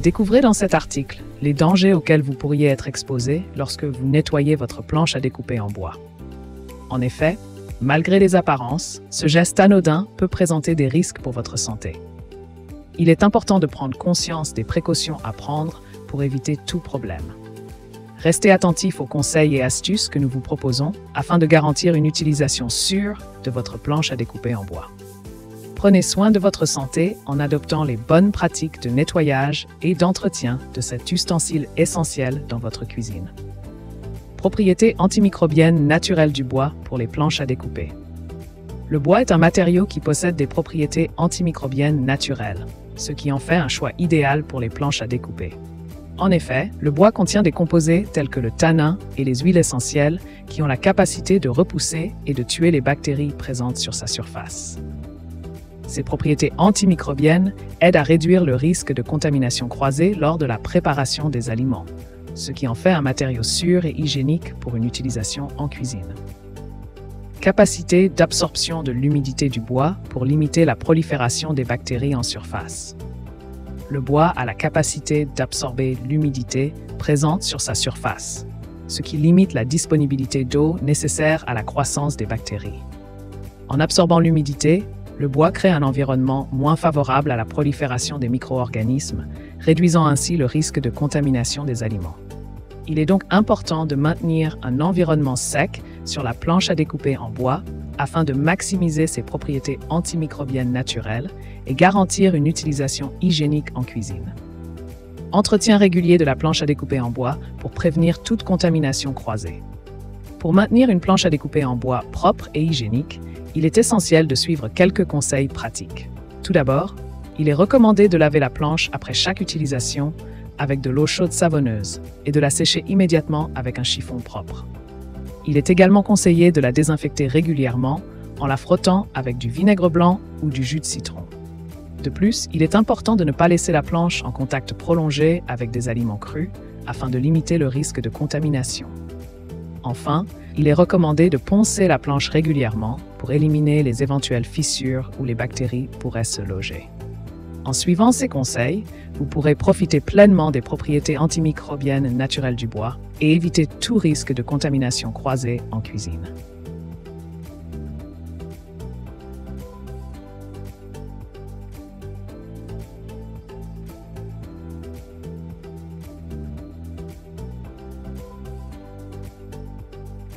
Découvrez dans cet article les dangers auxquels vous pourriez être exposé lorsque vous nettoyez votre planche à découper en bois. En effet, malgré les apparences, ce geste anodin peut présenter des risques pour votre santé. Il est important de prendre conscience des précautions à prendre pour éviter tout problème. Restez attentif aux conseils et astuces que nous vous proposons afin de garantir une utilisation sûre de votre planche à découper en bois. Prenez soin de votre santé en adoptant les bonnes pratiques de nettoyage et d'entretien de cet ustensile essentiel dans votre cuisine. Propriétés antimicrobiennes naturelles du bois pour les planches à découper. Le bois est un matériau qui possède des propriétés antimicrobiennes naturelles, ce qui en fait un choix idéal pour les planches à découper. En effet, le bois contient des composés tels que le tanin et les huiles essentielles qui ont la capacité de repousser et de tuer les bactéries présentes sur sa surface. Ces propriétés antimicrobiennes aident à réduire le risque de contamination croisée lors de la préparation des aliments, ce qui en fait un matériau sûr et hygiénique pour une utilisation en cuisine. Capacité d'absorption de l'humidité du bois pour limiter la prolifération des bactéries en surface. Le bois a la capacité d'absorber l'humidité présente sur sa surface, ce qui limite la disponibilité d'eau nécessaire à la croissance des bactéries. En absorbant l'humidité, le bois crée un environnement moins favorable à la prolifération des micro-organismes, réduisant ainsi le risque de contamination des aliments. Il est donc important de maintenir un environnement sec sur la planche à découper en bois afin de maximiser ses propriétés antimicrobiennes naturelles et garantir une utilisation hygiénique en cuisine. Entretien régulier de la planche à découper en bois pour prévenir toute contamination croisée. Pour maintenir une planche à découper en bois propre et hygiénique, il est essentiel de suivre quelques conseils pratiques. Tout d'abord, il est recommandé de laver la planche après chaque utilisation avec de l'eau chaude savonneuse et de la sécher immédiatement avec un chiffon propre. Il est également conseillé de la désinfecter régulièrement en la frottant avec du vinaigre blanc ou du jus de citron. De plus, il est important de ne pas laisser la planche en contact prolongé avec des aliments crus afin de limiter le risque de contamination. Enfin, il est recommandé de poncer la planche régulièrement pour éliminer les éventuelles fissures où les bactéries pourraient se loger. En suivant ces conseils, vous pourrez profiter pleinement des propriétés antimicrobiennes naturelles du bois et éviter tout risque de contamination croisée en cuisine.